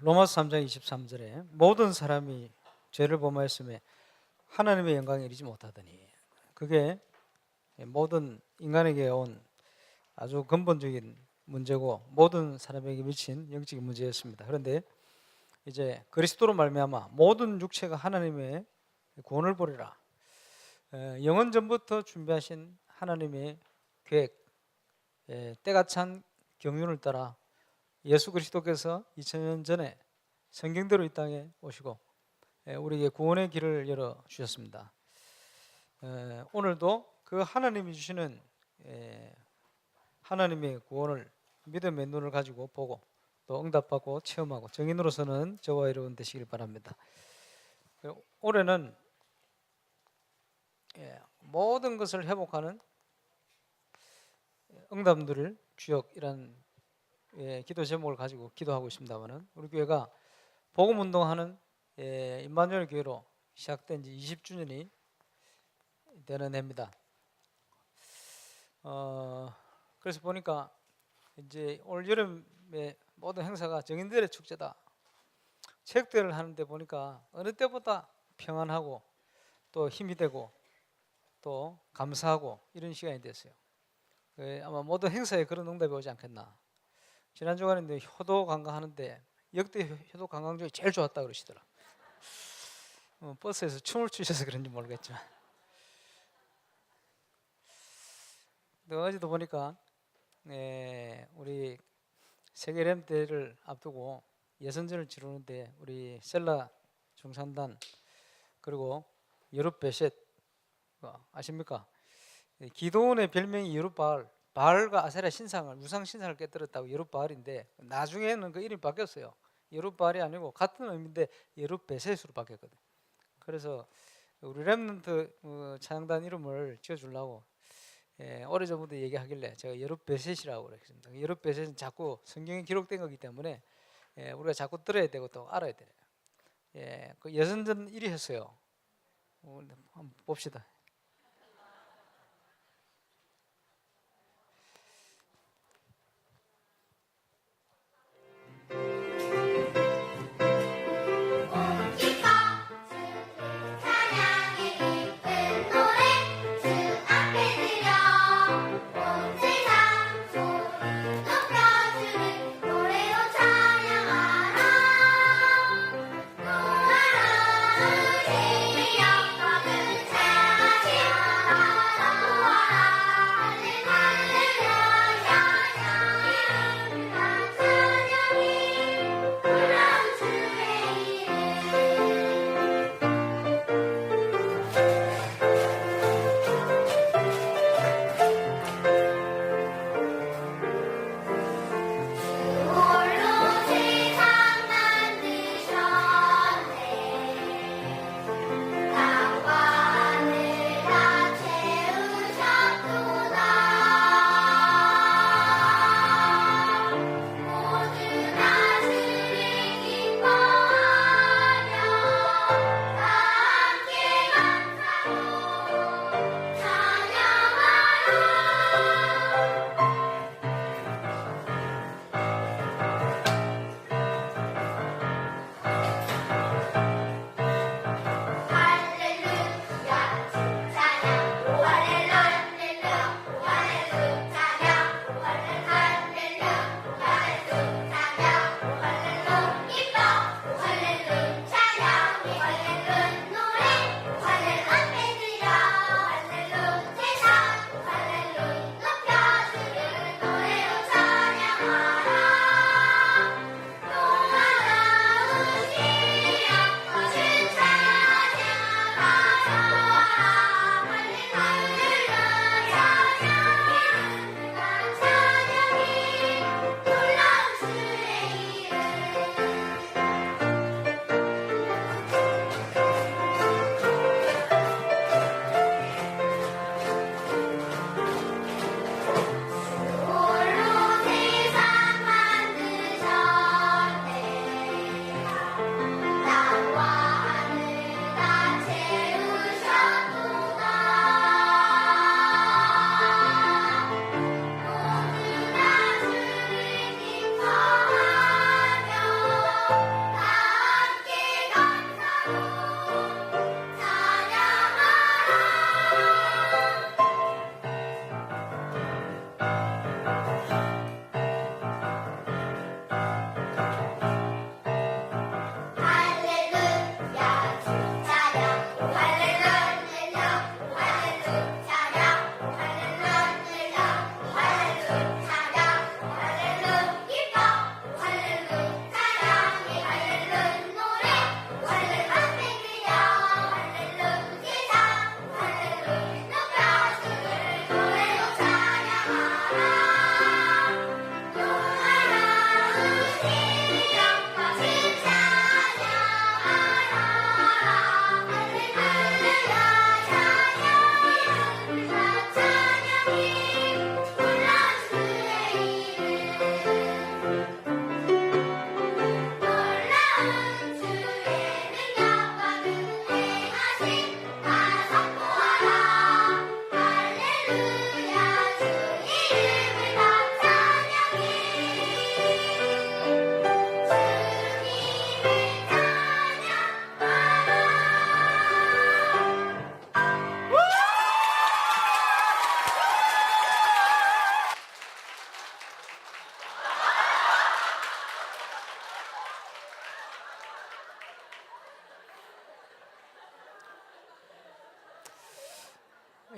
로마서 3장 23절에 모든 사람이 죄를 범하였음에 하나님의 영광에 이르지 못하더니, 그게 모든 인간에게 온 아주 근본적인 문제고 모든 사람에게 미친 영적인 문제였습니다. 그런데 이제 그리스도로 말미암아 모든 육체가 하나님의 구원을 보리라, 영원 전부터 준비하신 하나님의 계획, 때가 찬 경륜을 따라 예수 그리스도께서 2000년 전에 성경대로 이 땅에 오시고 우리에게 구원의 길을 열어 주셨습니다. 오늘도 그 하나님이 주시는 하나님의 구원을 믿음의 눈을 가지고 보고 또 응답받고 체험하고 정인으로서는 저와 여러분 되시길 바랍니다. 올해는 모든 것을 회복하는 응답 누릴 주역이란 기도 제목을 가지고 기도하고 있습니다만은, 우리 교회가 복음운동하는 임마누엘 교회로 시작된 지 20주년이 되는 해입니다. 그래서 보니까 이제 올 여름에 모든 행사가 정인들의 축제다, 체육대회를 하는데 보니까 어느 때보다 평안하고 또 힘이 되고 또 감사하고 이런 시간이 됐어요. 아마 모든 행사에 그런 응답이 오지 않겠나. 지난 주간에 효도 관광하는데 역대 효도 관광 중에 제일 좋았다 그러시더라. 버스에서 춤을 추셔서 그런지 모르겠지만, 어제도 보니까 우리 세계 램 대회를 앞두고 예선전을 치르는데 우리 셀라 중산단 그리고 여룹 베셋 아십니까? 기도원의 별명이 여룹바알, 바알과 아세라 신상을, 우상 신상을 깨뜨렸다고 여룹바알인데 나중에는 그 이름이 바뀌었어요. 여룹바알이 아니고 같은 의미인데 여룹베셋으로 바뀌었거든. 그래서 우리 렘넌트 찬양단 이름을 지어주려고 오래전부터 얘기하길래 제가 여룹베셋이라고 그랬습니다. 여룹베셋은 자꾸 성경에 기록된 거기 때문에 우리가 자꾸 들어야 되고 또 알아야 돼요. 그 예선전 1위 했어요. 한번 봅시다.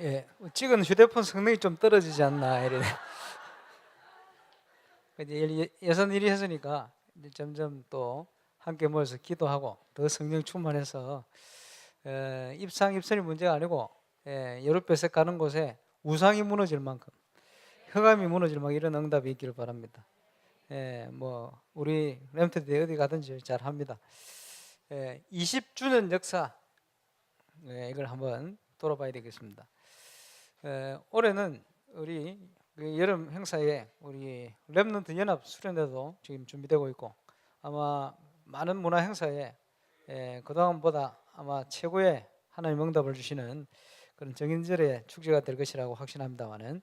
예, 찍은 휴대폰 성능이 좀 떨어지지 않나 이래. 이제 예선 1위 했으니까 이제 점점 또 함께 모여서 기도하고 더 성령 충만해서 입상이 문제가 아니고 여룻배색 가는 곳에 우상이 무너질 만큼 흑암이 무너질 만큼 이런 응답이 있기를 바랍니다. 뭐 우리 렘트들 어디 가든지 잘 합니다. 20주년 역사 이걸 한번 돌아봐야 되겠습니다. 올해는 우리 그 여름 행사에 우리 렘넌트 연합 수련회도 지금 준비되고 있고 아마 많은 문화 행사에 그동안보다 아마 최고의 하나님 응답을 주시는 그런 정인절의 축제가 될 것이라고 확신합니다만은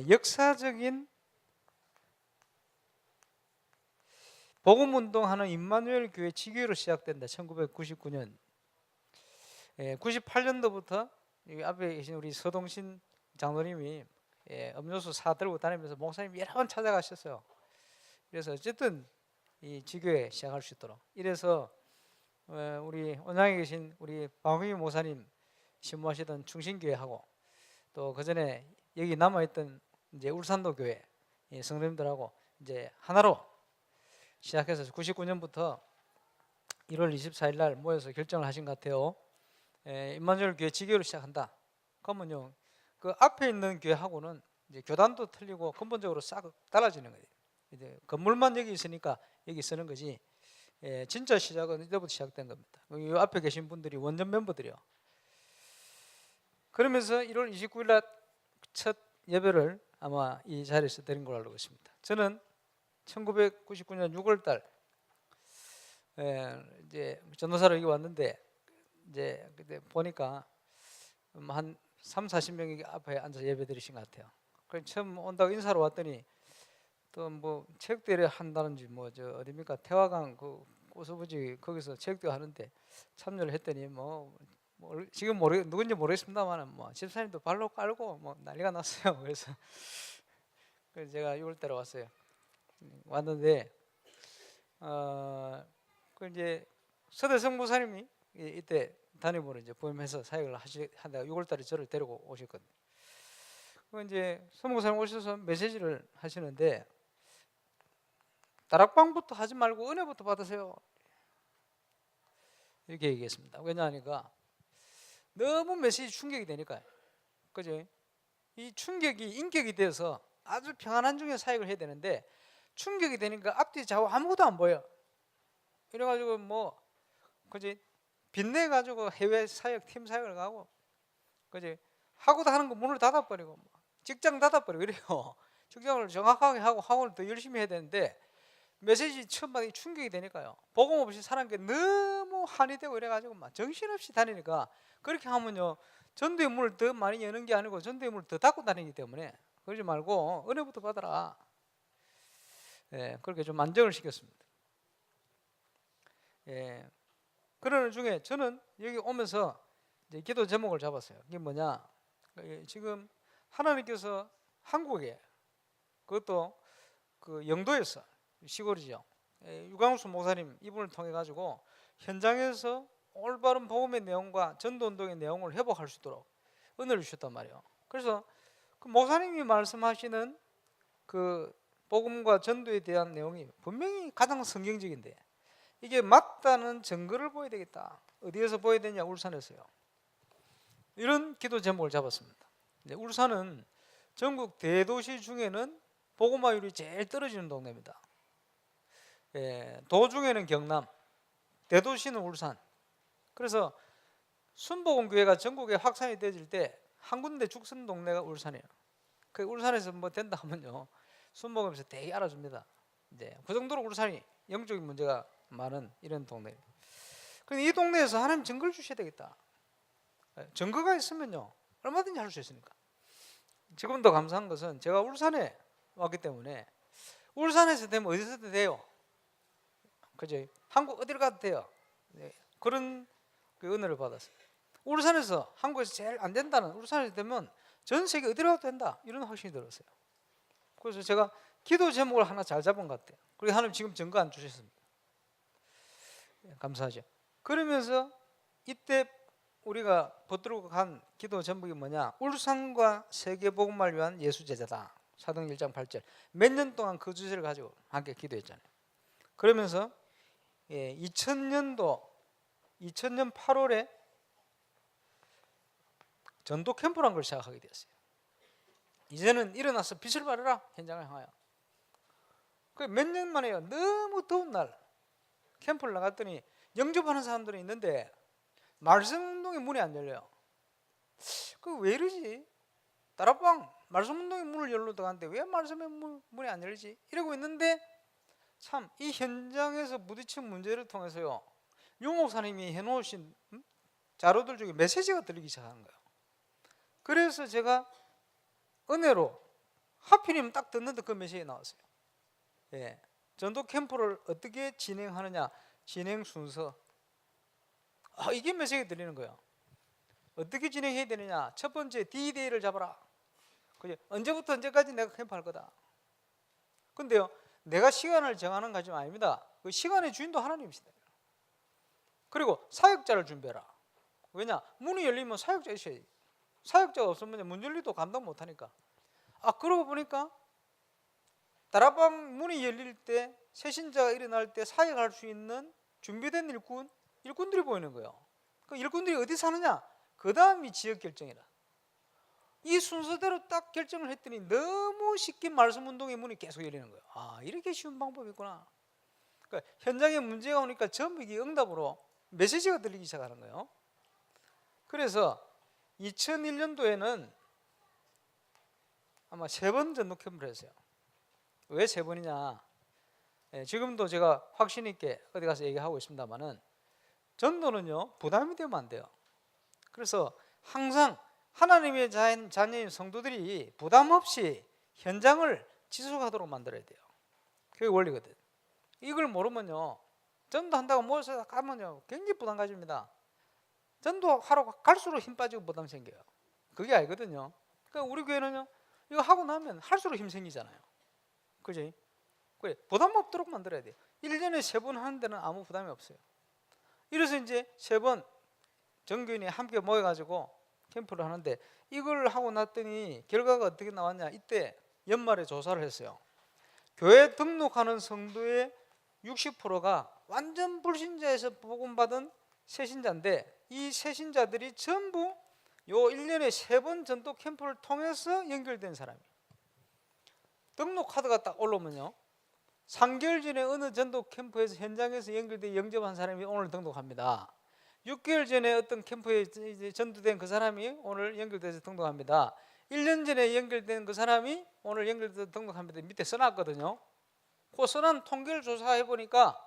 역사적인 복음운동하는 임마누엘 교회 지교로 시작된다. 1999년 98년도부터 여기 앞에 계신 우리 서동신 장로님이 음료수 사 들고 다니면서 목사님 여러 번 찾아가셨어요. 그래서 어쨌든 이 지교회 시작할 수 있도록 이래서 우리 원장에 계신 우리 박휘 목사님 신무하시던 충신교회하고 또 그 전에 여기 남아있던 이제 울산도 교회 성도님들하고 이제 하나로 시작해서 99년부터 1월 24일 날 모여서 결정을 하신 것 같아요. 임마누엘 교회 지교를 시작한다. 그러면요, 그 앞에 있는 교회하고는 이제 교단도 틀리고 근본적으로 싹 달라지는 거예요. 이제 건물만 여기 있으니까 여기 쓰는 거지. 진짜 시작은 이때부터 시작된 겁니다. 이 앞에 계신 분들이 원전 멤버들이요. 그러면서 1월 29일 날 첫 예배를 아마 이 자리에서 드린 걸로 알고 있습니다. 저는 1999년 6월 달 이제 전도사로 여기 왔는데 이제 그때 보니까 한 3, 40명이 앞에 앉아서 예배 드리신 것 같아요. 그래서 처음 온다고 인사로 왔더니 또 뭐 체육대회 한다는지 뭐 저 어디입니까 태화강 그 고수부지 거기서 체육대회 하는데 참여를 했더니 뭐 지금 누군지 모르겠습니다만 뭐 집사님도 발로 깔고 뭐 난리가 났어요. 그래서 제가 6월달에 왔어요. 왔는데 그 이제 서대성 목사님이 이때 담임으로 이제 부임해서 사역을 하다가 6월달에 저를 데리고 오셨거든요. 그 이제 서 목사님 오셔서 메시지를 하시는데 다락방부터 하지 말고 은혜부터 받으세요. 이렇게 얘기했습니다. 왜냐하니까 너무 메시지 충격이 되니까요. 그죠? 이 충격이 인격이 돼서 아주 평안한 중에 사역을 해야 되는데 충격이 되니까 앞뒤 좌우 아무것도 안 보여. 이래가지고 뭐 그지 빚내가지고 해외 사역 팀 사역을 가고 그지 하고도 하는 거 문을 닫아버리고 직장 닫아버리고 이래요. 직장을 정확하게 하고 학원을 더 열심히 해야 되는데 메시지 처음 받기 충격이 되니까요. 복음 없이 사는 게 너무 한이 되고 이래가지고 막 정신없이 다니니까 그렇게 하면요 전도의 문을 더 많이 여는 게 아니고 전도의 문을 더 닫고 다니기 때문에 그러지 말고 은혜부터 받아라. 그렇게 좀 안정을 시켰습니다. 그러는 중에 저는 여기 오면서 이제 기도 제목을 잡았어요. 이게 뭐냐? 지금 하나님께서 한국에 그것도 그 영도에서 시골이죠. 유광수 목사님 이분을 통해 가지고 현장에서 올바른 복음의 내용과 전도운동의 내용을 회복할 수 있도록 은혜를 주셨단 말이에요. 그래서 그 목사님이 말씀하시는 그 복음과 전도에 대한 내용이 분명히 가장 성경적인데 이게 맞다는 증거를 보여야 되겠다. 어디에서 보여야 되냐? 울산에서요. 이런 기도 제목을 잡았습니다. 울산은 전국 대도시 중에는 복음화율이 제일 떨어지는 동네입니다. 도중에는 경남, 대도시는 울산. 그래서 순복음교회가 전국에 확산이 되어질 때 한 군데 죽 서는 동네가 울산이에요. 그 울산에서 뭐 된다 하면요 순복음에서 되게 알아줍니다. 이제 그 정도로 울산이 영적인 문제가 많은 이런 동네예요. 그런데 이 동네에서 하나님 증거를 주셔야 되겠다. 증거가 있으면요 얼마든지 할 수 있으니까. 지금도 감사한 것은 제가 울산에 왔기 때문에 울산에서 되면 어디서도 돼요. 그죠? 한국 어디를 가도 돼요. 그런 그 은혜를 받았어요. 울산에서 한국에서 제일 안 된다는 울산에서 되면 전 세계 어디로 가도 된다 이런 확신이 들었어요. 그래서 제가 기도 제목을 하나 잘 잡은 것 같아요. 그리고 하나님 지금 증거 안 주셨습니다. 감사하죠. 그러면서 이때 우리가 붙들고 간 기도 제목이 뭐냐? 울산과 세계복음을 위한 예수제자다. 사도행 1장 8절. 몇 년 동안 그 주제를 가지고 함께 기도했잖아요. 그러면서 2000년 8월에 전도 캠프라는 걸 시작하게 되었어요. 이제는 일어나서 빛을 발하라, 현장을 향하여. 몇 년 만에요. 너무 더운 날 캠프를 나갔더니 영접하는 사람들이 있는데 말씀 운동의 문이 안 열려요. 왜 이러지? 다락방 말씀 운동의 문을 열러 들어갔는데 왜 말씀의 문이 안 열리지? 이러고 있는데 참 이 현장에서 부딪힌 문제를 통해서요, 유 목사님이 해놓으신 자료들 중에 메시지가 들리기 시작하는 거예요. 그래서 제가 은혜로 하필이면 딱 듣는데 그 메시지가 나왔어요. 전도 캠프를 어떻게 진행하느냐, 진행 순서. 이게 메시지가 들리는 거예요. 어떻게 진행해야 되느냐. 첫 번째, D-Day를 잡아라. 언제부터 언제까지 내가 캠프 할 거다. 근데요, 내가 시간을 정하는 것이 아닙니다. 그 시간의 주인도 하나님이시다. 그리고 사역자를 준비해라. 왜냐? 문이 열리면 사역자 있어야지. 사역자가 없으면 문 열리도 감당 못하니까. 그러고 보니까 다락방 문이 열릴 때, 새신자가 일어날 때 사역할 수 있는 준비된 일꾼들이 보이는 거예요. 그 일꾼들이 어디 사느냐? 그 다음이 지역 결정이라. 이 순서대로 딱 결정을 했더니 너무 쉽게 말씀 운동의 문이 계속 열리는 거예요. 이렇게 쉬운 방법이 있구나. 그러니까 현장에 문제가 오니까 전부 이게 응답으로 메시지가 들리기 시작하는 거예요. 그래서 2001년도에는 아마 3번 전도 캠프를 했어요. 왜 3번이냐? 지금도 제가 확신 있게 어디 가서 얘기하고 있습니다만은, 전도는요 부담이 되면 안 돼요. 그래서 항상 하나님의 자녀인 성도들이 부담 없이 현장을 지속하도록 만들어야 돼요. 그게 원리거든. 이걸 모르면요, 전도한다고 모여서 가면요 굉장히 부담 가집니다. 전도하러 갈수록 힘 빠지고 부담 생겨요. 그게 아니거든요. 그러니까 우리 교회는요, 이거 하고 나면 할수록 힘 생기잖아요. 그지? 그래, 부담 없도록 만들어야 돼요. 1년에 3번 하는 데는 아무 부담이 없어요. 이래서 이제 3번 전교인이 함께 모여가지고 캠프를 하는데, 이걸 하고 났더니 결과가 어떻게 나왔냐? 이때 연말에 조사를 했어요. 교회 등록하는 성도의 60%가 완전 불신자에서 복음받은 새신자인데, 이 새신자들이 전부 요 1년에 3번 전도 캠프를 통해서 연결된 사람이에요. 등록 카드가 딱 올라오면요, 3개월 전에 어느 전도 캠프에서 현장에서 연결돼 영접한 사람이 오늘 등록합니다. 6개월 전에 어떤 캠프에 전도된 그 사람이 오늘 연결돼서 등록합니다. 1년 전에 연결된 그 사람이 오늘 연결돼서 등록합니다. 밑에 써놨거든요. 그 써놓은 통계를 조사해 보니까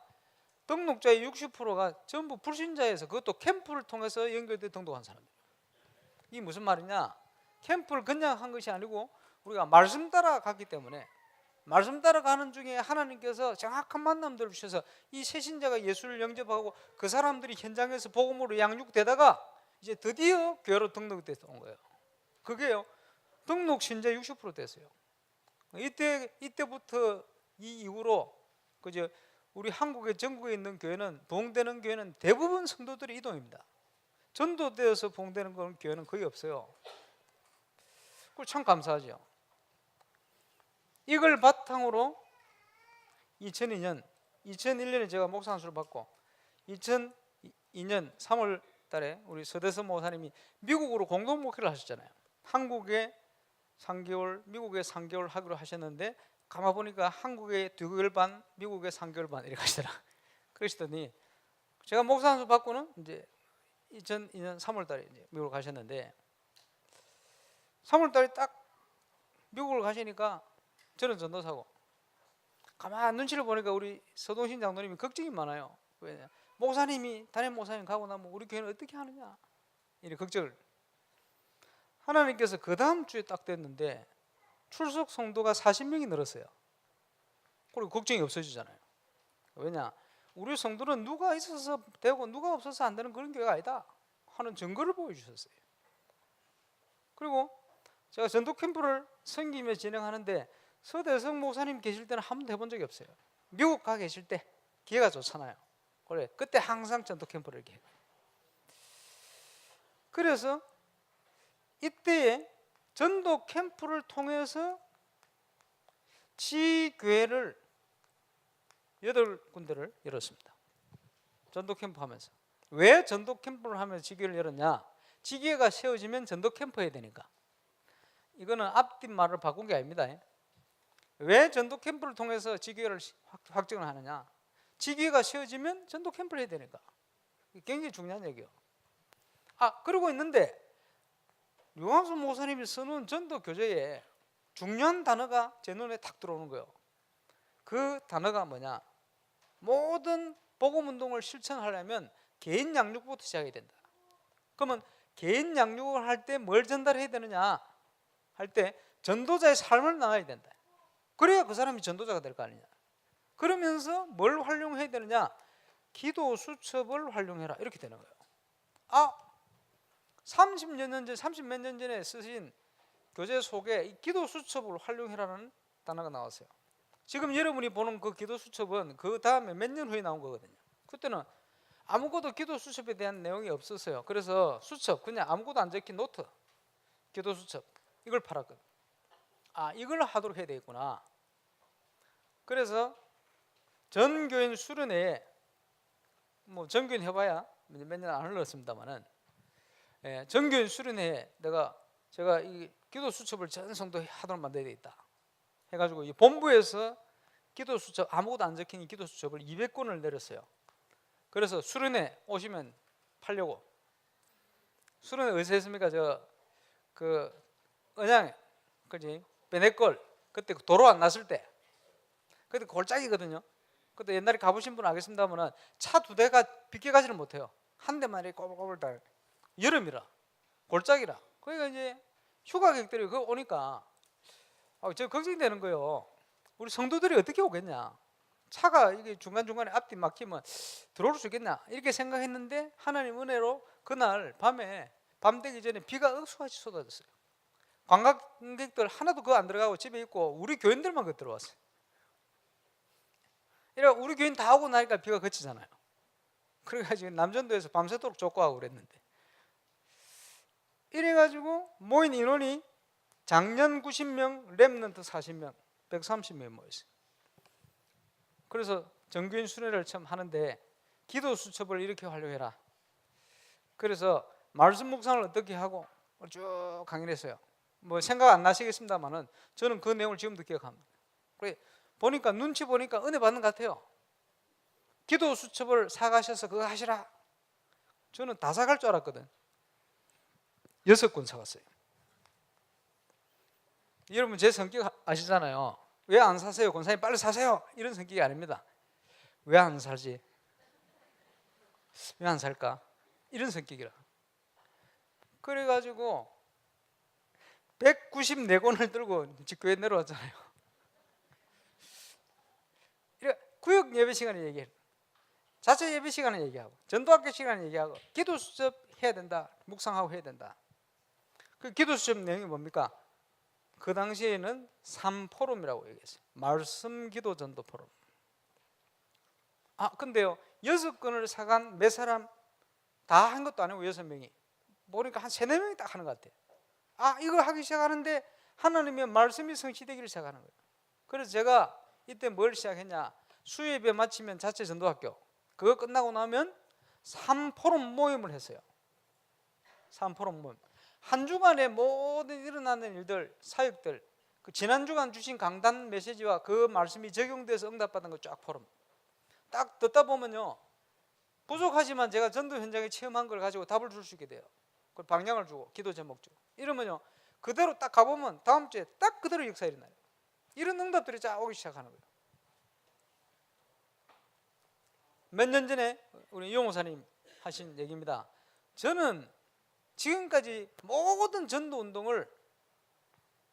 등록자의 60%가 전부 불신자에서, 그것도 캠프를 통해서 연결돼 등록한 사람이에요. 이게 무슨 말이냐? 캠프를 그냥 한 것이 아니고 우리가 말씀 따라 갔기 때문에, 말씀 따라가는 중에 하나님께서 정확한 만남들을 주셔서 이 새신자가 예수를 영접하고 그 사람들이 현장에서 복음으로 양육되다가 이제 드디어 교회로 등록돼서 온 거예요. 그게요, 등록 신자 60% 됐어요. 이때부터 이 이후로 그저 우리 한국의 전국에 있는 교회는, 부흥되는 교회는 대부분 성도들이 이동입니다. 전도되어서 부흥되는 교회는 거의 없어요. 그걸 참 감사하죠. 이걸 바탕으로 2001년에 제가 목사 안수를 받고 2002년 3월 달에 우리 서대선 목사님이 미국으로 공동 목회를 하셨잖아요. 한국에 3개월, 미국에 3개월 하기로 하셨는데, 가만 보니까 한국에 2개월 반, 미국에 3개월 반 이렇게 하시더라. 그러시더니 제가 목사 안수 받고는 이제 2002년 3월 달에 이제 미국으로 가셨는데, 3월 달에 딱 미국을 가시니까 저는 전도사고, 가만 눈치를 보니까 우리 서동신 장로님이 걱정이 많아요. 왜냐? 목사님이, 담임 목사님 가고 나면 우리 교회는 어떻게 하느냐, 이런 걱정을. 하나님께서 그 다음 주에 딱 됐는데 출석 성도가 40명이 늘었어요. 그리고 걱정이 없어지잖아요. 왜냐? 우리 성도는 누가 있어서 되고 누가 없어서 안 되는 그런 교회가 아니다 하는 증거를 보여주셨어요. 그리고 제가 전도 캠프를 섬기며 진행하는데, 서대성 목사님 계실 때는 한 번도 해본 적이 없어요. 미국 가 계실 때 기회가 좋잖아요. 그래, 그때 항상 전도 캠프를 이렇게 해요. 그래서 이때에 전도 캠프를 통해서 지교회를 8군데를 열었습니다. 전도 캠프 하면서. 왜 전도 캠프를 하면서 지교회를 열었냐? 지교회가 세워지면 전도 캠프 해야 되니까. 이거는 앞뒷말을 바꾼 게 아닙니다. 왜 전도 캠프를 통해서 지교회를 확정을 하느냐? 지교회가 세워지면 전도 캠프를 해야 되니까. 굉장히 중요한 얘기예요. 그러고 있는데 유광수 목사님이 쓰는 전도 교재에 중요한 단어가 제 눈에 탁 들어오는 거예요. 그 단어가 뭐냐? 모든 복음운동을 실천하려면 개인 양육부터 시작해야 된다. 그러면 개인 양육을 할 때 뭘 전달해야 되느냐? 할 때 전도자의 삶을 나가야 된다. 그래야 그 사람이 전도자가 될 거 아니냐. 그러면서 뭘 활용해야 되느냐? 기도 수첩을 활용해라. 이렇게 되는 거예요. 30몇 년 전, 30몇 년 전에 쓰신 교재 속에 이 기도 수첩을 활용해라는 단어가 나왔어요. 지금 여러분이 보는 그 기도 수첩은 그 다음에 몇 년 후에 나온 거거든요. 그때는 아무것도 기도 수첩에 대한 내용이 없었어요. 그래서 수첩, 그냥 아무것도 안 적힌 노트, 기도 수첩, 이걸 팔았거든요. 이걸 하도록 해야 되겠구나. 그래서 전교인 수련회에, 전교인 해봐야 몇 년 안 흘렀습니다만은, 전교인 수련회에 제가 이 기도 수첩을 전 성도에 하도록 만들어야 되겠다 해가지고 이 본부에서 기도 수첩, 아무것도 안 적힌 이 기도 수첩을 200권을 내렸어요. 그래서 수련회 오시면 팔려고. 수련회 어디서 했습니까? 은양, 그지? 베네골, 그때 도로 안 났을 때, 그때 골짜기거든요. 그때 옛날에 가보신 분 알겠습니다만은 차 2대가 비껴가지를 못해요. 한 대만 이렇게 꼬불꼬불 다. 여름이라, 골짜기라. 그러니까 이제 휴가객들이 그거 오니까 저 걱정되는 거예요. 우리 성도들이 어떻게 오겠냐? 차가 이게 중간중간에 앞뒤 막히면 들어올 수 있겠냐? 이렇게 생각했는데 하나님 은혜로 그날 밤에 밤 되기 전에 비가 억수같이 쏟아졌어요. 관광객들 하나도 그거 안 들어가고 집에 있고 우리 교인들만 그 들어왔어요. 이래가 우리 교인 다 오고 나니까 비가 그치잖아요. 그래가지고 남전도에서 밤새도록 족구하고 그랬는데, 이래가지고 모인 인원이 작년 90명, 렘넌트 40명, 130명이 모였어요. 그래서 정교인 수련회를 처음 하는데 기도 수첩을 이렇게 활용해라. 그래서 말씀 묵상을 어떻게 하고 쭉 강의를 했어요. 생각 안 나시겠습니다만은 저는 그 내용을 지금도 기억합니다. 그래 보니까 눈치 보니까 은혜 받는 것 같아요. 기도 수첩을 사가셔서 그거 하시라. 저는 다 사갈 줄 알았거든. 6권 사갔어요. 여러분 제 성격 아시잖아요. 왜 안 사세요? 권사님 빨리 사세요. 이런 성격이 아닙니다. 왜 안 사지? 왜 안 살까? 이런 성격이라. 그래가지고 194권을 들고 교회 내려왔잖아요. 구역 예배 시간에 얘기해요. 자체 예배 시간에 얘기하고, 전도학교 시간에 얘기하고, 기도 수첩 해야 된다, 묵상하고 해야 된다. 그 기도 수첩 내용이 뭡니까? 그 당시에는 3포럼이라고 얘기했어요. 말씀 기도 전도 포럼. 근데요 6권을 사간 몇 사람 다 한 것도 아니고 6명이 보니까 한 3, 4명이 딱 하는 것 같아요. 이거 하기 시작하는데 하나님의 말씀이 성취되기를 시작하는 거예요. 그래서 제가 이때 뭘 시작했냐, 수요예배 마치면 자체 전도학교, 그거 끝나고 나면 3포럼 모임을 했어요. 3포럼 모임. 한 주간에 모든 일어나는 일들, 사역들, 그 지난 주간 주신 강단 메시지와 그 말씀이 적용돼서 응답받은 거 쫙 포럼. 딱 듣다 보면요, 부족하지만 제가 전도 현장에 체험한 걸 가지고 답을 줄 수 있게 돼요. 그 방향을 주고 기도 제목 주고 이러면요, 그대로 딱 가보면 다음 주에 딱 그대로 역사 일어나요. 이런 응답들이 쫙 오기 시작하는 거예요. 몇 년 전에 우리 이용 목사님 하신 얘기입니다. 저는 지금까지 모든 전도 운동을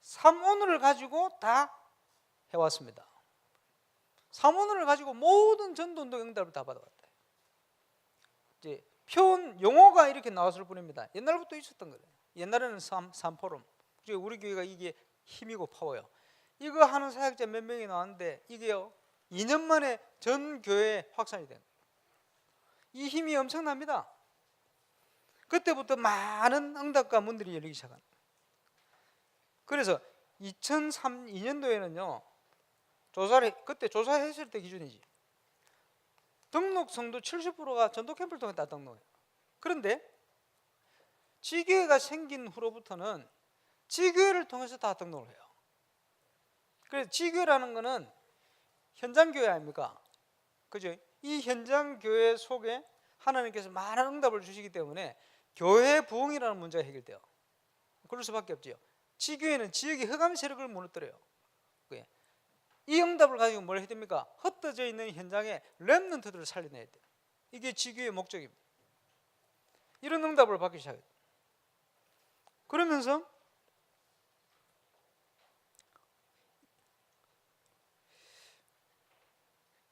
3원을 가지고 다 해왔습니다. 3원을 가지고 모든 전도 운동 응답을 다 받아왔다. 이제 표현 용어가 이렇게 나왔을 뿐입니다. 옛날부터 있었던 거예요. 옛날에는 3포럼. 우리 교회가 이게 힘이고 파워요. 이거 하는 사역자 몇 명이 나왔는데 이게요 2년 만에 전 교회에 확산이 된 거예요. 이 힘이 엄청납니다. 그때부터 많은 응답과 문들이 열리기 시작합니다. 그래서 2002년도에는요 그때 조사했을 때 기준이지, 등록 성도 70%가 전도 캠프를 통해 다 등록해요. 그런데 지교회가 생긴 후로부터는 지교회를 통해서 다 등록을 해요. 그래서 지교회라는 거는 현장교회 아닙니까? 그죠? 이 현장교회 속에 하나님께서 많은 응답을 주시기 때문에 교회 부흥이라는 문제가 해결돼요. 그럴 수밖에 없죠. 지교회는 지역의 흑암 세력을 무너뜨려요. 이 응답을 가지고 뭘 해야 됩니까? 흩어져 있는 현장에 렘넌트들을 살려내야 돼요. 이게 지교회의 목적입니다. 이런 응답을 받기 시작해요. 그러면서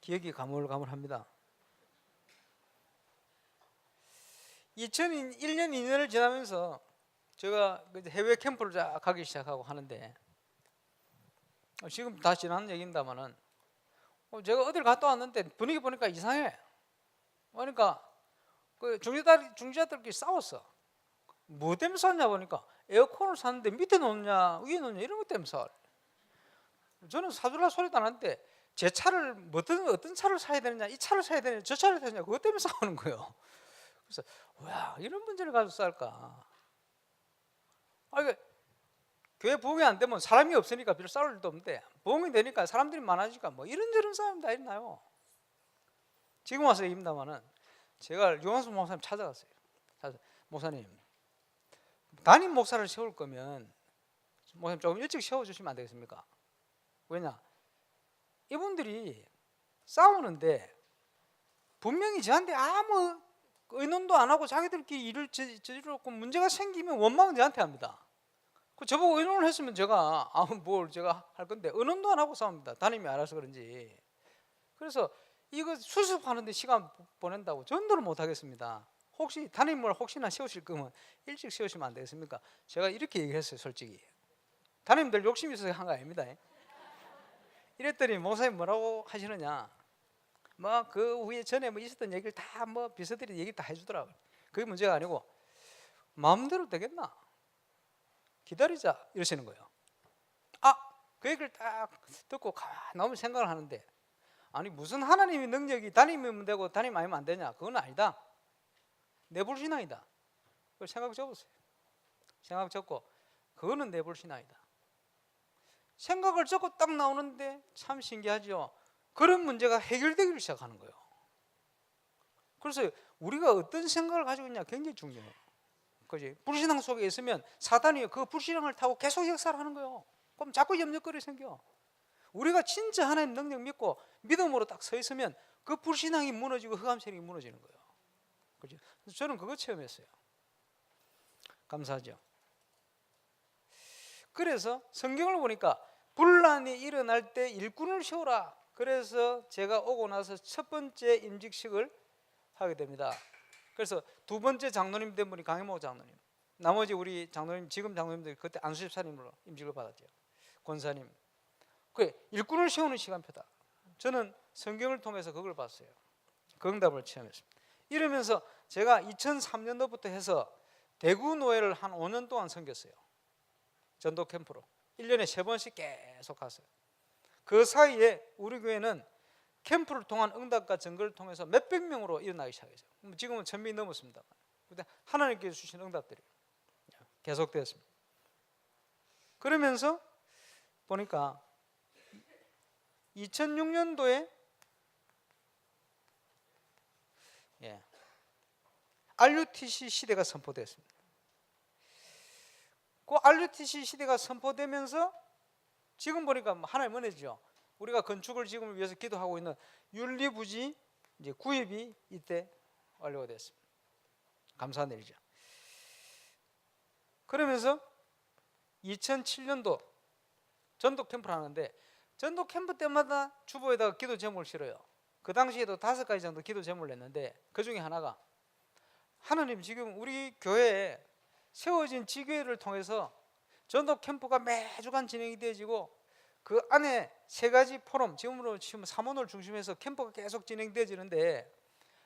기억이 가물가물합니다. 2001년 2년을 지나면서 제가 해외 캠프를 쫙 가기 시작하고 하는데, 지금 다 지난 얘기입니다만은 제가 어딜 갔다 왔는데 분위기 보니까 이상해. 그러니까 그 중재자들끼리 싸웠어. 뭐 때문에 싸웠냐 보니까 에어컨을 샀는데 밑에 놓냐 위에 놓냐 이런 것 때문에 싸워. 저는 사줄라 소리도 안 하는데 제 차를 어떤 차를 사야 되느냐, 이 차를 사야 되느냐, 저 차를 사야 되느냐, 그것 때문에 싸우는 거예요. 그래서 와, 이런 문제를 가지고 싸울까? 이게 교회 부흥이 안 되면 사람이 없으니까 별로 싸울 일도 없는데, 부흥이 되니까 사람들이 많아지니까 뭐 이런저런 싸움이 다 있나요? 지금 와서 얘기합니다만은 제가 유한수 목사님 찾아갔어요. 목사님, 담임 목사를 세울 거면 목사님 조금 일찍 세워주시면 안 되겠습니까? 왜냐? 이분들이 싸우는데 분명히 저한테 아무 의논도 안 하고 자기들끼리 일을 저지르고 문제가 생기면 원망은 저한테 합니다. 저보고 의논을 했으면 제가 뭘 제가 할 건데 의논도 안 하고 싸웁니다. 담임이 알아서 그런지. 그래서 이거 수습하는데 시간 보낸다고 전도를 못 하겠습니다. 혹시 담임을 혹시나 세우실 거면 일찍 세우시면 안 되겠습니까? 제가 이렇게 얘기했어요. 솔직히 담임들 욕심이 있어서 한 거 아닙니다. 이랬더니 목사님 뭐라고 하시느냐, 뭐 그 후에 전에 뭐 있었던 얘기를 다 뭐 비서들이 얘기 다 해주더라고요. 그게 문제가 아니고 마음대로 되겠나, 기다리자 이러시는 거예요. 그 얘기를 딱 듣고 가만히 생각을 하는데, 아니 무슨 하나님의 능력이 담임이면 되고 담임 아니면 안 되냐, 그건 아니다. 내불신앙이다. 그걸 생각 접었어요. 생각 접고 그거는 내불신앙이다. 생각을 적고 딱 나오는데 참 신기하죠. 그런 문제가 해결되기 시작하는 거예요. 그래서 우리가 어떤 생각을 가지고 있냐 굉장히 중요해요. 그지? 불신앙 속에 있으면 사단이 그 불신앙을 타고 계속 역사를 하는 거예요. 그럼 자꾸 염려거리 생겨. 우리가 진짜 하나님 능력 믿고 믿음으로 딱 서 있으면 그 불신앙이 무너지고 흑암세력이 무너지는 거예요. 그죠? 저는 그거 체험했어요. 감사하죠. 그래서 성경을 보니까 분란이 일어날 때 일꾼을 세우라. 그래서 제가 오고 나서 첫 번째 임직식을 하게 됩니다. 그래서 두 번째 장로님 된 분이 강혜모 장로님, 나머지 우리 장로님, 지금 장로님들 그때 안수집사님으로 임직을 받았죠. 권사님. 그래, 일꾼을 세우는 시간표다. 저는 성경을 통해서 그걸 봤어요. 그 응답을 체험했습니다. 이러면서 제가 2003년도부터 해서 대구 노회를 한 5년 동안 섬겼어요. 전도 캠프로 1년에 3번씩 계속 갔어요. 그 사이에 우리 교회는 캠프를 통한 응답과 증거를 통해서 몇백 명으로 일어나기 시작했어요. 지금은 1000명이 넘었습니다. 근데 하나님께서 주신 응답들이 계속되었습니다. 그러면서 보니까 2006년도에 RUTC 시대가 선포되었습니다. 그 RUTC 시대가 선포되면서 지금 보니까 하나님 은혜죠. 우리가 건축을 지금 위해서 기도하고 있는 윤리부지 이제 구입이 이때 완료가 됐습니다. 감사한 일이죠. 그러면서 2007년도 전도 캠프를 하는데, 전도 캠프 때마다 주보에다가 기도 제목을 실어요. 그 당시에도 5가지 정도 기도 제목을 냈는데, 그 중에 하나가 하나님 지금 우리 교회에 세워진 지교회를 통해서 전도 캠프가 매주간 진행이 되어지고 그 안에 3가지 포럼, 지금으로 치면 사모를 중심해서 캠프가 계속 진행되어지는데,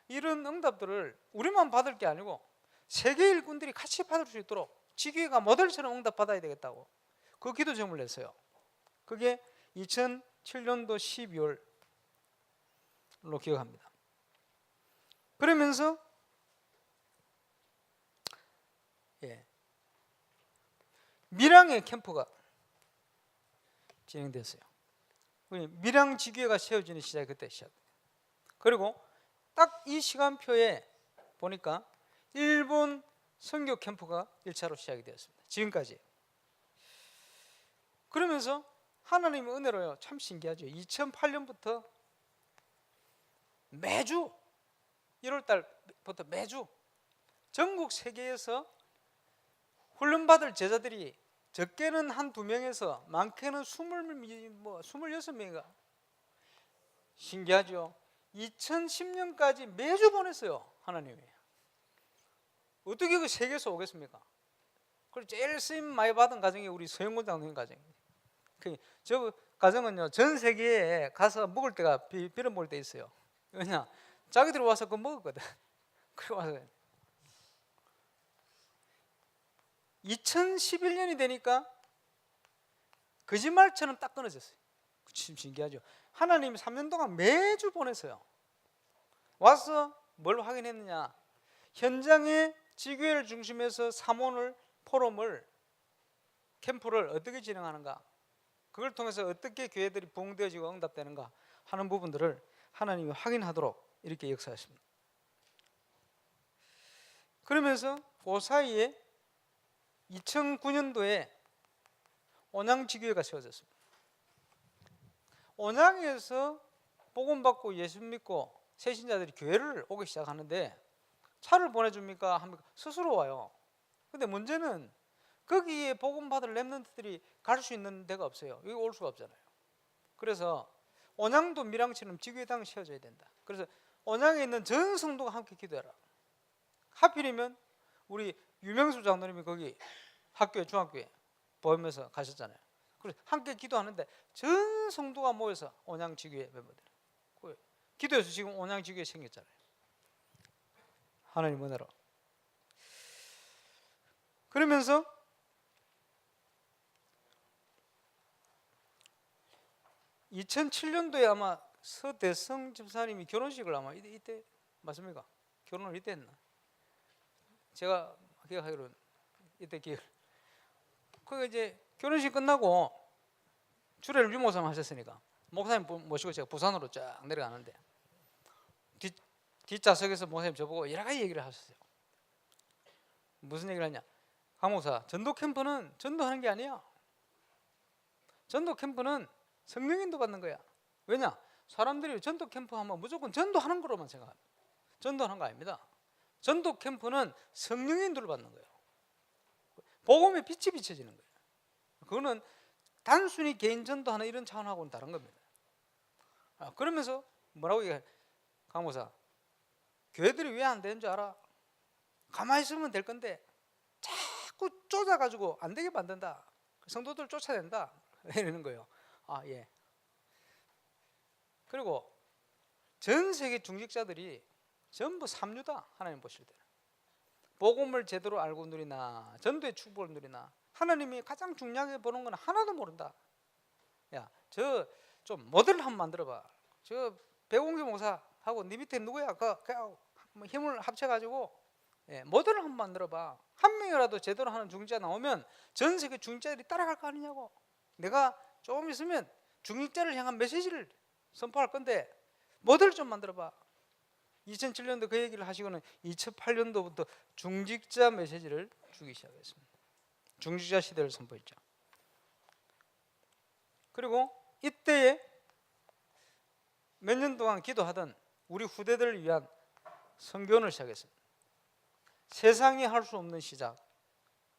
이런 응답들을 우리만 받을 게 아니고 세계 일꾼들이 같이 받을 수 있도록 지교회가 모델처럼 응답받아야 되겠다고 그 기도 제목을 냈어요. 그게 2007년도 12월로 기억합니다. 그러면서 밀양의 캠프가 진행됐어요. 밀양 지교회가 세워지는 시작이 그때 시작. 그리고 딱 이 시간표에 보니까 일본 선교 캠프가 1차로 시작이 되었습니다. 지금까지. 그러면서 하나님의 은혜로요, 참 신기하죠. 2008년부터 매주 1월 달부터 매주 전국 세계에서 훈련받을 제자들이 적게는 한두 명에서 많게는 26명인가. 신기하죠. 2010년까지 매주 보냈어요, 하나님이. 어떻게 그 세계에서 오겠습니까? 그리고 제일 쓰임 많이 받은 가정이 우리 서영곤 장로님 가정입니다. 저 가정은요, 전 세계에 가서 먹을 때가 빌어 먹을 때 있어요. 왜냐? 자기들이 와서 그거 먹었거든. 그리고 와서 2011년이 되니까 거짓말처럼 딱 끊어졌어요. 참 신기하죠. 하나님이 3년 동안 매주 보냈어요. 와서 뭘 확인했느냐? 현장에 지교회를 중심해서 사모를, 포럼을, 캠프를 어떻게 진행하는가, 그걸 통해서 어떻게 교회들이 부흥되어지고 응답되는가 하는 부분들을 하나님이 확인하도록 이렇게 역사하십니다. 그러면서 그 사이에 2009년도에 온양지교회가 세워졌습니다. 온양에서 복음받고 예수 믿고 새신자들이 교회를 오기 시작하는데 차를 보내줍니까? 합니까? 스스로 와요. 근데 문제는 거기에 복음받을 렘넌트들이 갈 수 있는 데가 없어요. 여기 올 수가 없잖아요. 그래서 온양도 밀양처럼 지교회당이 세워져야 된다. 그래서 온양에 있는 전 성도가 함께 기도해라. 하필이면 우리 유명수 장로님이 거기 학교에, 중학교에 보험에서 가셨잖아요. 그래서 함께 기도하는데 전 성도가 모여서 온양지교회 멤버들 기도해서 지금 온양지교회 생겼잖아요. 하나님 은혜로. 그러면서 (2007년도에) 아마 서대성 집사님이 결혼식을 아마 이때 맞습니까? 결혼을 이때 했나? 제가 기억하기로는 이때 그 이제 결혼식 끝나고 주례를 유목사님 하셨으니까 목사님 모시고 제가 부산으로 쫙 내려가는데 뒷좌석에서 목사님 저보고 여러 가지 얘기를 하셨어요. 무슨 얘기를 하냐? 강 목사, 전도 캠프는 전도하는 게 아니야. 전도 캠프는 성령인도 받는 거야. 왜냐? 사람들이 전도 캠프 하면 무조건 전도하는 거로만 생각합니다. 전도하는 거 아닙니다. 전도 캠프는 성령인도를 받는 거예요. 복음의 빛이 비춰지는 거예요. 그거는 단순히 개인 전도하는 이런 차원하고는 다른 겁니다. 그러면서 뭐라고 얘기해? 강 목사, 교회들이 왜 안 되는 줄 알아? 가만히 있으면 될 건데 자꾸 쫓아가지고 안 되게 만든다. 성도들 쫓아낸다. 이러는 거예요. 예. 그리고 전 세계 중직자들이 전부 삼류다. 하나님 보실 때 복음을 제대로 알고 누리나 전도의 축복을 누리나 하나님이 가장 중요하게 보는 건 하나도 모른다. 야, 저 좀 모델 한번 만들어봐. 저 백홍기 목사하고 네 밑에 누구야? 그 힘을 합쳐가지고 모델을 한번 만들어봐. 한 명이라도 제대로 하는 중직자 나오면 전 세계 중직자들이 따라갈 거 아니냐고. 내가 조금 있으면 중직자를 향한 메시지를 선포할 건데 모델을 좀 만들어봐. 2007년도 그 얘기를 하시고는 2008년도부터 중직자 메시지를 주기 시작했습니다. 중직자 시대를 선포했죠. 그리고 이때에 몇 년 동안 기도하던 우리 후대들을 위한 선교원을 시작했습니다. 세상이 할 수 없는 시작.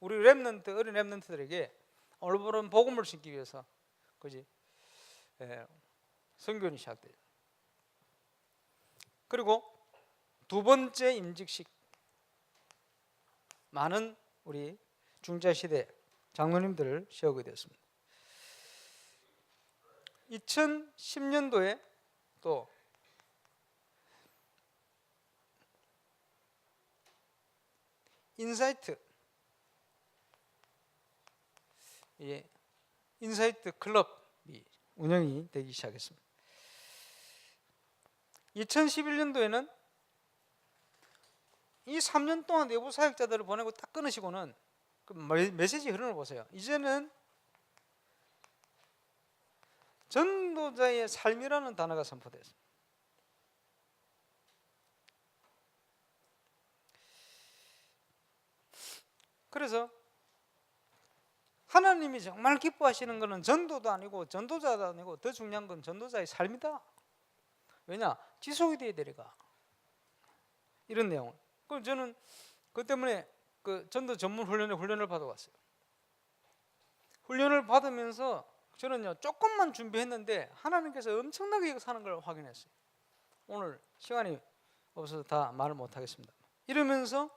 우리 렘넌트, 어린 렘넌트들에게 올바른 복음을 심기 위해서 그지 선교원이 시작돼요. 그리고 두 번째 임직식, 많은 우리 중자 시대 장로님들을 세우게 되었습니다. 2010년도에 또 인사이트, 예, 인사이트 클럽이 운영이 되기 시작했습니다. 2011년도에는 이 3년 동안 내부 사역자들을 보내고 딱 끊으시고는 그 메시지 흐름을 보세요. 이제는 전도자의 삶이라는 단어가 선포됐습니다. 그래서 하나님이 정말 기뻐하시는 것은 전도도 아니고 전도자도 아니고 더 중요한 건 전도자의 삶이다. 왜냐? 지속이 돼야 되니까. 이런 내용을. 그럼 저는 그 때문에 그 전도 전문 훈련을 받아왔어요. 훈련을 받으면서 저는요 조금만 준비했는데 하나님께서 엄청나게 이거 사는 걸 확인했어요. 오늘 시간이 없어서 다 말을 못하겠습니다. 이러면서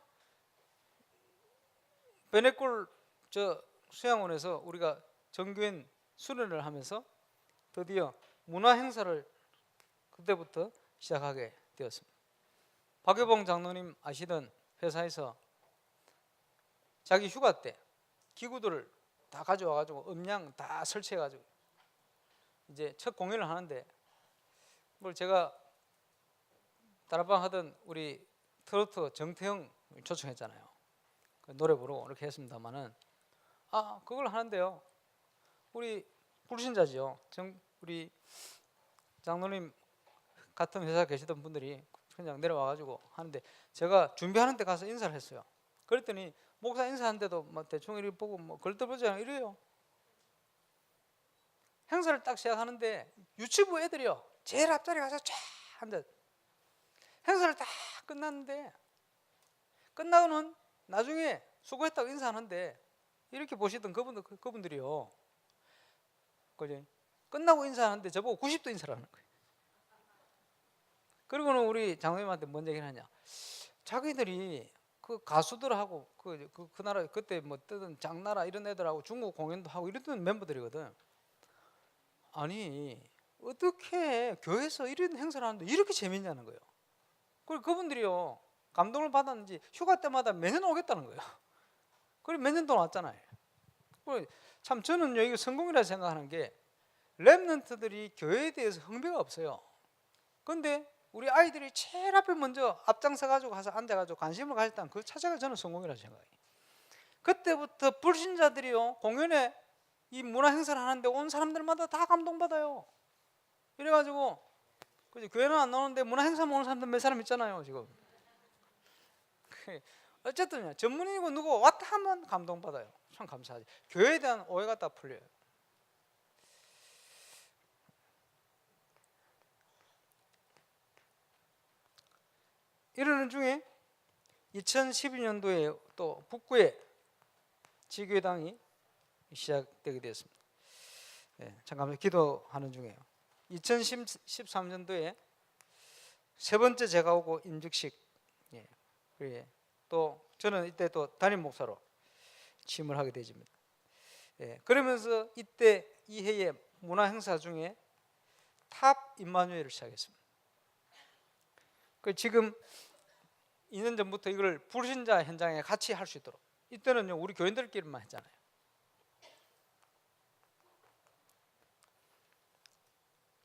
베네골 저 수양원에서 우리가 정교인 수련을 하면서 드디어 문화 행사를 그때부터 시작하게 되었습니다. 박여봉 장로님 아시던 회사에서 자기 휴가 때 기구들을 다 가져와가지고 음량 다 설치해가지고 이제 첫 공연을 하는데 뭘 제가 다락방 하던 우리 트로트 정태형 초청했잖아요. 그 노래 부르고 이렇게 했습니다만은 그걸 하는데요. 우리 불신자지요. 우리 장로님 같은 회사 계시던 분들이 그냥 내려와가지고 하는데 제가 준비하는 데 가서 인사를 했어요. 그랬더니 목사 인사하는데도 뭐 대충 이렇게 보고 뭐 걸떠보지 않아 이래요. 행사를 딱 시작하는데 유치부 애들이요 제일 앞자리 가서 쫙 앉아. 행사를 다 끝났는데 끝나고는 나중에 수고했다고 인사하는데 이렇게 보시던 그분들이요. 그지? 끝나고 인사하는데 저보고 90도 인사를 하는 거예요. 그리고는 우리 장로님한테 뭔 얘기를 하냐? 자기들이 그 가수들하고 그 나라 그때 뭐 뜨던 장나라 이런 애들하고 중국 공연도 하고 이랬던 멤버들이거든. 아니 어떻게 교회에서 이런 행사를 하는데 이렇게 재밌냐는 거예요. 그리고 그분들이요 감동을 받았는지 휴가 때마다 매년 오겠다는 거예요. 그리고 몇 년 동안 왔잖아요. 참 저는 이거 성공이라 생각하는 게 렘넌트들이 교회에 대해서 흥미가 없어요. 그런데 우리 아이들이 제일 앞에 먼저 앞장서 가지고 가서 앉아가지고 관심을 가졌다는 그 자체가 저는 성공이라고 생각해요. 그때부터 불신자들이요 공연에 이 문화 행사를 하는데 온 사람들마다 다 감동받아요. 이래가지고 교회는 안 나오는데 문화 행사 오는 사람들 몇 사람 있잖아요 지금. 어쨌든요 전문인이고 누구 왔다 하면 감동받아요. 참 감사하지. 교회에 대한 오해가 다 풀려요. 이러는 중에 2012년도에 또 북구에 지교회당이 시작되게 되었습니다. 잠깐만 기도하는 중에요. 2013년도에 세 번째 제가 오고 임직식, 또 저는 이때 또 담임 목사로 취임을 하게 되집니다. 그러면서 이때 이 해의 문화 행사 중에 탑 임마누엘을 시작했습니다. 지금 2년 전부터 이걸 불신자 현장에 같이 할 수 있도록 이때는요 우리 교인들끼리만 했잖아요.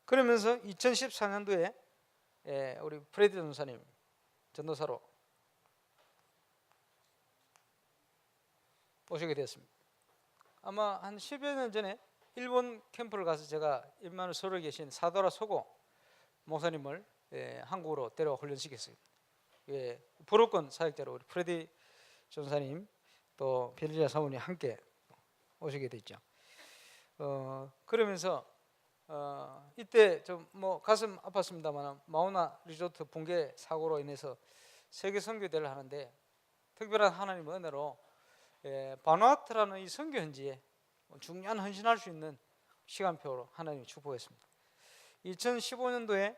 그러면서 2014년도에 우리 프레디 전사님 전도사로 오시게 되었습니다. 아마 한 10여 년 전에 일본 캠프를 가서 제가 임마누엘 서울에 계신 사도라 소고 목사님을 한국으로 데려와 훈련시켰어요. 불호권 사역자로 우리 프레디 전사님 또 베르지아 사모님 함께 오시게 됐죠. 그러면서 이때 좀 뭐 가슴 아팠습니다만 마우나 리조트 붕괴 사고로 인해서 세계 선교대를 하는데 특별한 하나님의 은혜로 바누아투라는 이 선교 현지에 중요한 헌신할 수 있는 시간표로 하나님이 축복했습니다. 2015년도에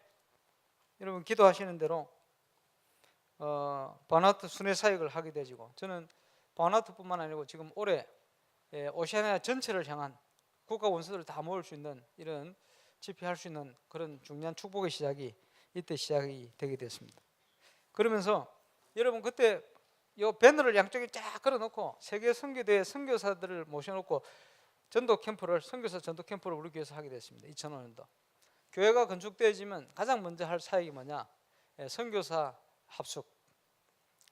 여러분 기도하시는 대로 바누아투 순회 사역을 하게 되지고 저는 바누아투뿐만 아니고 지금 올해 오세아니아 전체를 향한 국가 원수들을 다 모을 수 있는 이런 집회할 수 있는 그런 중요한 축복의 시작이 이때 시작이 되게 됐습니다. 그러면서 여러분 그때 요 배너를 양쪽에 쫙 걸어놓고 세계 선교대회 선교사들을 모셔놓고 전도 캠프를 선교사 전도 캠프를 우리 교회에서 하게 됐습니다. 2005년도 교회가 건축되어지면 가장 먼저 할 사역이 뭐냐? 선교사 합숙,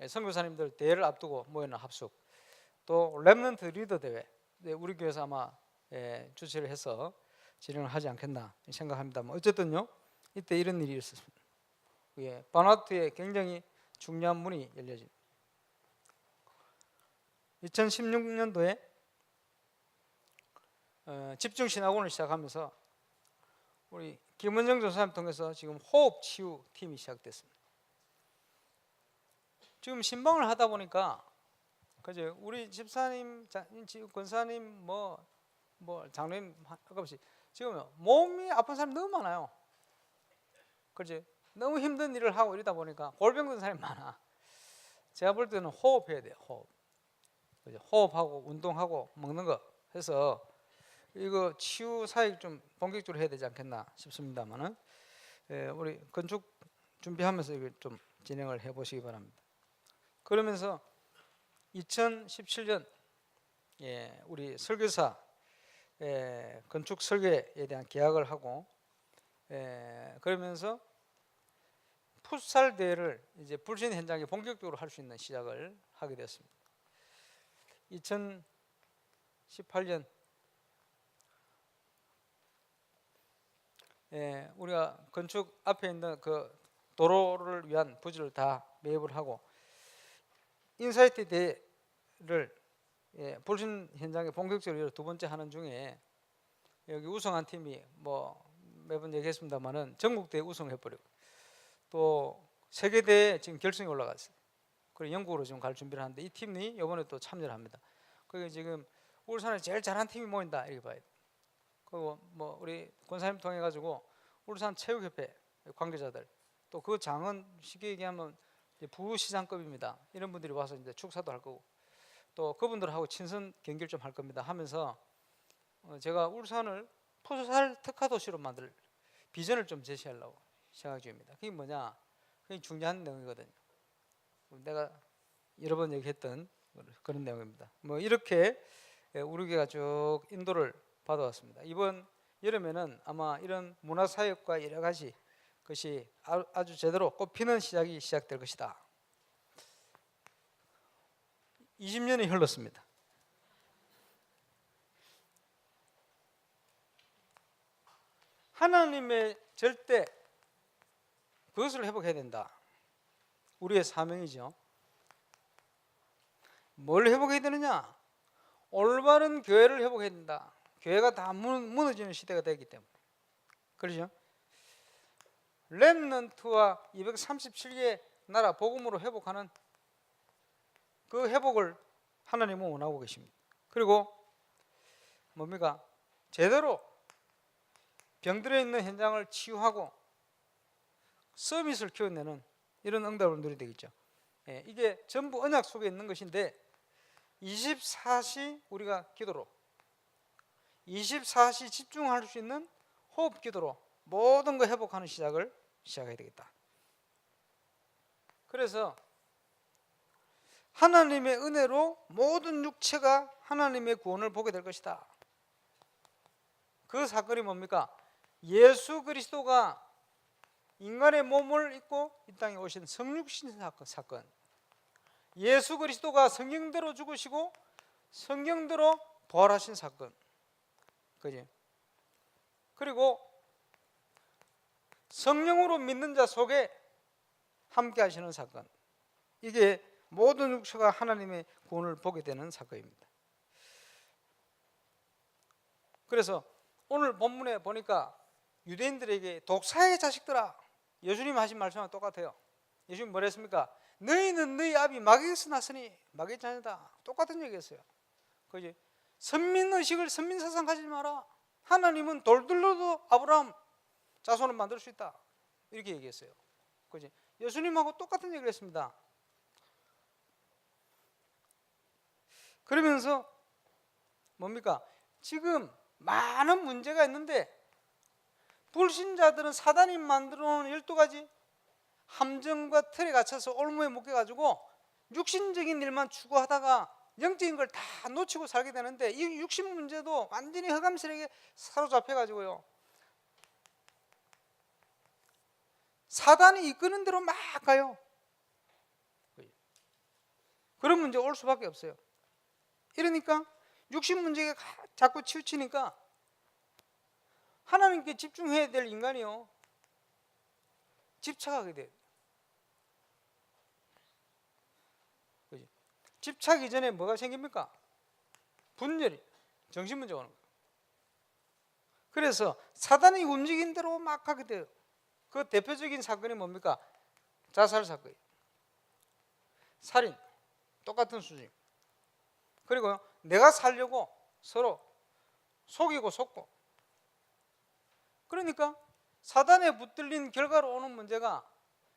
선교사님들 대회를 앞두고 모이는 합숙, 또 렘넌트 리더 대회, 우리 교회에서 아마 주최를 해서 진행을 하지 않겠나 생각합니다. 어쨌든요, 이때 이런 일이 있었습니다. 바누아투에 굉장히 중요한 문이 열려집니다. 2016년도에 집중신학원을 시작하면서 우리 김원정 전사님 통해서 지금 호흡 치유 팀이 시작됐습니다. 지금 신방을 하다 보니까 그죠? 우리 집사님, 권사님, 뭐 장로님 가끔씩 지금 몸이 아픈 사람이 너무 많아요. 그죠? 너무 힘든 일을 하고 이러다 보니까 골병 든 사람이 많아. 제가 볼 때는 호흡해야 돼요. 호흡. 그죠? 호흡하고 운동하고 먹는 거 해서 이거 치유 사역 좀 본격적으로 해야 되지 않겠나 싶습니다만은 우리 건축 준비하면서 이거 좀 진행을 해보시기 바랍니다. 그러면서 2017년 우리 설계사 건축 설계에 대한 계약을 하고 그러면서 풋살 대회를 이제 불신 현장에 본격적으로 할 수 있는 시작을 하게 됐습니다. 2018년 우리가 건축 앞에 있는 그 도로를 위한 부지를 다 매입을 하고 인사이트 대회를 불신 현장에 본격적으로 두 번째 하는 중에 여기 우승한 팀이 뭐 매번 얘기했습니다만은 전국대회 우승해버리고 또 세계대회 지금 결승에 올라갔어요. 그리고 영국으로 지금 갈 준비를 하는데 이 팀이 이번에 또 참여를 합니다. 그게 지금 울산에 제일 잘하는 팀이 모인다 이렇게 봐야 돼. 그리고 뭐 우리 권사님 통해 가지고 울산 체육협회 관계자들 또 그 장은 쉽게 얘기하면 부시장급입니다. 이런 분들이 와서 이제 축사도 할 거고 또 그분들하고 친선 경기를 좀 할 겁니다. 하면서 제가 울산을 풋살 특화 도시로 만들 비전을 좀 제시하려고 생각 중입니다. 그게 뭐냐? 그게 중요한 내용이거든요. 내가 여러 번 얘기했던 그런 내용입니다. 뭐 이렇게 우리 교회가 쭉 인도를 받아왔습니다. 이번 여름에는 아마 이런 문화사역과 여러 가지 것이 아주 제대로 꽃피는 시작이 시작될 것이다. 20년이 흘렀습니다. 하나님의 절대 그것을 회복해야 된다. 우리의 사명이죠. 뭘 회복해야 되느냐? 올바른 교회를 회복해야 된다. 교회가 다 무너지는 시대가 되기 때문에. 그렇죠? 렘넌트와 237개 나라 복음으로 회복하는 그 회복을 하나님은 원하고 계십니다. 그리고 뭡니까? 제대로 병들어 있는 현장을 치유하고 서밋을 키워내는 이런 응답을 누려야 되겠죠. 이게 전부 언약 속에 있는 것인데 24시 우리가 기도로 24시 집중할 수 있는 호흡 기도로 모든 거 회복하는 시작해야 되겠다. 그래서 하나님의 은혜로 모든 육체가 하나님의 구원을 보게 될 것이다. 그 사건이 뭡니까? 예수 그리스도가 인간의 몸을 입고 이 땅에 오신 성육신 사건. 예수 그리스도가 성경대로 죽으시고 성경대로 부활하신 사건. 그지? 그리고 성령으로 믿는 자 속에 함께 하시는 사건. 이게 모든 육체가 하나님의 구원을 보게 되는 사건입니다. 그래서 오늘 본문에 보니까 유대인들에게 독사의 자식들아, 예수님 하신 말씀과 똑같아요. 예수님 뭐라 했습니까? 너희는 너희 아비 마귀에서 났으니 마귀의 자녀다. 똑같은 얘기했어요. 그지? 선민의식을 선민사상 가지지 마라. 하나님은 돌들로도 아브라함 자손을 만들 수 있다. 이렇게 얘기했어요. 그지? 예수님하고 똑같은 얘기를 했습니다. 그러면서 뭡니까? 지금 많은 문제가 있는데 불신자들은 사단이 만들어 놓은 12가지 함정과 틀에 갇혀서 올무에 묶여가지고 육신적인 일만 추구하다가 영적인 걸 다 놓치고 살게 되는데, 이 육신 문제도 완전히 허감스레게 사로잡혀 가지고요, 사단이 이끄는 대로 막 가요. 그런 문제 올 수밖에 없어요. 이러니까 육신 문제가 자꾸 치우치니까 하나님께 집중해야 될 인간이요, 집착하게 돼요. 집착 이전에 뭐가 생깁니까? 분열이, 정신 문제가 오는 거예요. 그래서 사단이 움직인 대로 막 하게 돼요. 그 대표적인 사건이 뭡니까? 자살 사건이에요. 살인, 똑같은 수준. 그리고 내가 살려고 서로 속이고 속고. 그러니까 사단에 붙들린 결과로 오는 문제가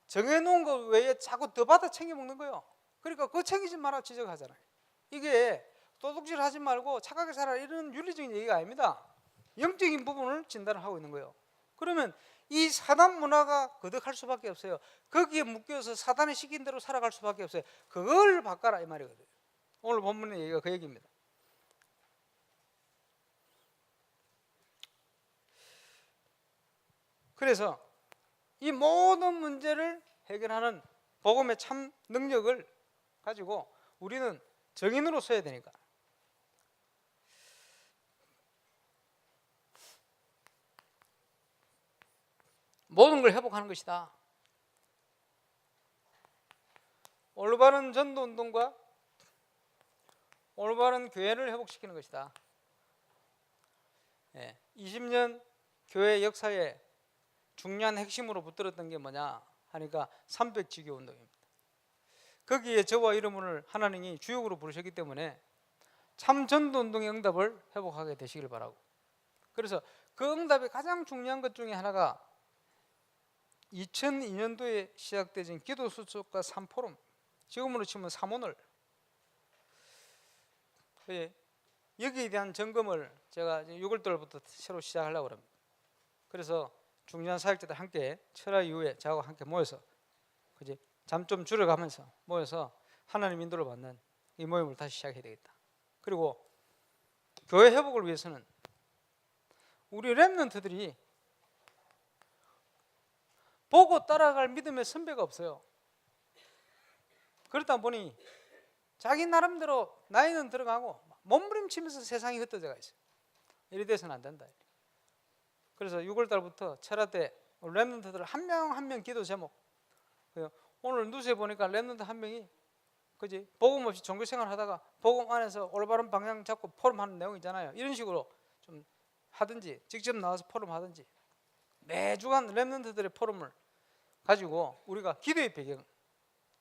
정해놓은 것 외에 자꾸 더 받아 챙겨 먹는 거예요. 그러니까 그거 챙기지 마라 지적하잖아요. 이게 도둑질 하지 말고 착하게 살아라 이런 윤리적인 얘기가 아닙니다. 영적인 부분을 진단을 하고 있는 거예요. 그러면 이 사단 문화가 거듭할 수밖에 없어요. 거기에 묶여서 사단이 시킨 대로 살아갈 수밖에 없어요. 그걸 바꿔라 이 말이거든요. 오늘 본문의 얘기가 그 얘기입니다. 그래서 이 모든 문제를 해결하는 복음의 참 능력을 가지고 우리는 정인으로 서야 되니까. 모든 걸 회복하는 것이다. 올바른 전도운동과 올바른 교회를 회복시키는 것이다. 20년 교회 역사에 중요한 핵심으로 붙들었던 게 뭐냐 하니까 300지교 운동입니다. 거기에 저와 여러분을 하나님이 주역으로 부르셨기 때문에 참 전도운동의 응답을 회복하게 되시길 바라고, 그래서 그 응답의 가장 중요한 것 중에 하나가 2002년도에 시작되진 기도 수첩과 3포럼, 지금으로 치면 3오늘, 여기에 대한 점검을 제가 6월달부터 새로 시작하려고 합니다. 그래서 중요한 사역자들 함께 철학 이후에 저하고 함께 모여서 잠 좀 줄여가면서 모여서 하나님 인도를 받는 이 모임을 다시 시작해야 되겠다. 그리고 교회 회복을 위해서는 우리 렘넌트들이 보고 따라갈 믿음의 선배가 없어요. 그렇다 보니 자기 나름대로 나이는 들어가고 몸부림치면서 세상이 흩어져가 있어요. 이래 돼서는 안 된다. 그래서 6월달부터 철학 때 렘넌트들 한 명 한 명 기도 제목, 오늘 뉴스에 보니까 렘넌트 한 명이 복음 없이 종교생활 하다가 복음 안에서 올바른 방향 잡고 포럼하는 내용 있잖아요. 이런 식으로 좀 하든지 직접 나와서 포럼 하든지, 매주간 렘넌트들의 포럼을 가지고 우리가 기도의 배경,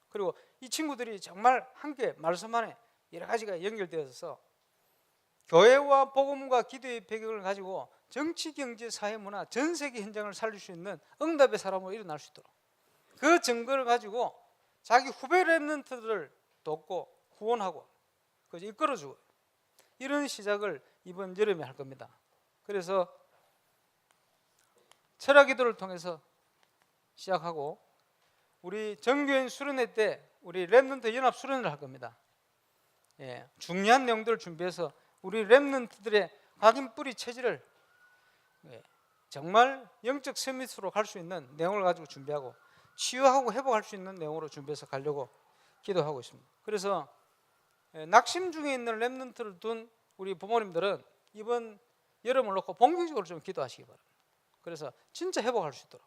그리고 이 친구들이 정말 함께 말씀 안에 여러 가지가 연결되어서 교회와 복음과 기도의 배경을 가지고 정치, 경제, 사회, 문화 전 세계 현장을 살릴 수 있는 응답의 사람으로 일어날 수 있도록 그 증거를 가지고 자기 후배 렘넌트들을 돕고 후원하고 이끌어주고, 이런 시작을 이번 여름에 할 겁니다. 그래서 철학 기도를 통해서 시작하고 우리 정교인 수련회 때 우리 렘넌트 연합 수련회를 할 겁니다. 중요한 내용들을 준비해서 우리 렘넌트들의 각인 뿌리 체질을 정말 영적 서밋으로 갈 수 있는 내용을 가지고 준비하고 치유하고 회복할 수 있는 내용으로 준비해서 가려고 기도하고 있습니다. 그래서 낙심 중에 있는 렘넌트를 둔 우리 부모님들은 이번 여름을 놓고 본격적으로 좀 기도하시기 바랍니다. 그래서 진짜 회복할 수 있도록,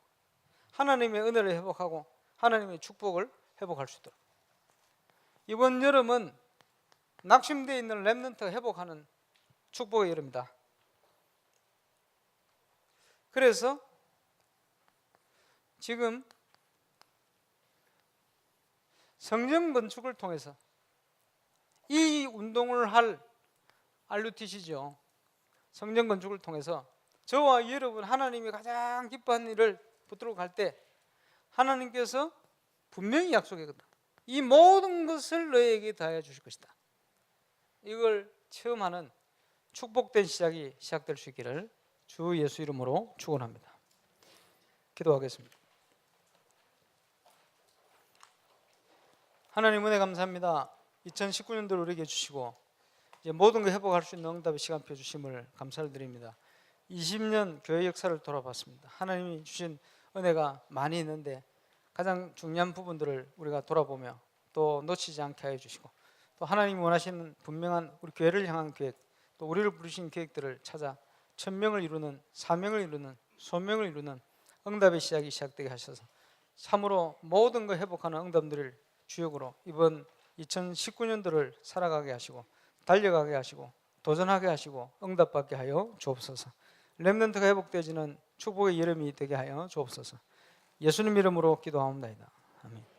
하나님의 은혜를 회복하고 하나님의 축복을 회복할 수 있도록, 이번 여름은 낙심되어 있는 렘넌트가 회복하는 축복의 여름이다. 그래서 지금 성전 건축을 통해서 이 운동을 할 RUTC죠. 성전 건축을 통해서 저와 여러분 하나님이 가장 기뻐하는 일을 붙들고 갈 때 하나님께서 분명히 약속했거든. 이 모든 것을 너에게 다해 주실 것이다. 이걸 체험하는 축복된 시작이 시작될 수 있기를 주 예수 이름으로 축원합니다. 기도하겠습니다. 하나님 은혜 감사합니다. 2019년도를 우리에게 주시고 이제 모든 걸 회복할 수 있는 응답의 시간표 주심을 감사를 드립니다. 20년 교회 역사를 돌아봤습니다. 하나님이 주신 은혜가 많이 있는데 가장 중요한 부분들을 우리가 돌아보며 또 놓치지 않게 하여 주시고, 또 하나님이 원하시는 분명한 우리 교회를 향한 계획, 또 우리를 부르신 계획들을 찾아 천명을 이루는, 사명을 이루는, 소명을 이루는 응답의 시작이 시작되게 하셔서 참으로 모든 걸 회복하는 응답들을 주역으로 이번 2019년도를 살아가게 하시고 달려가게 하시고 도전하게 하시고 응답받게 하여 주옵소서. 렘넌트가 회복되어지는 축복의 여름이 되게 하여 주옵소서. 예수님 이름으로 기도하옵나이다. 아멘.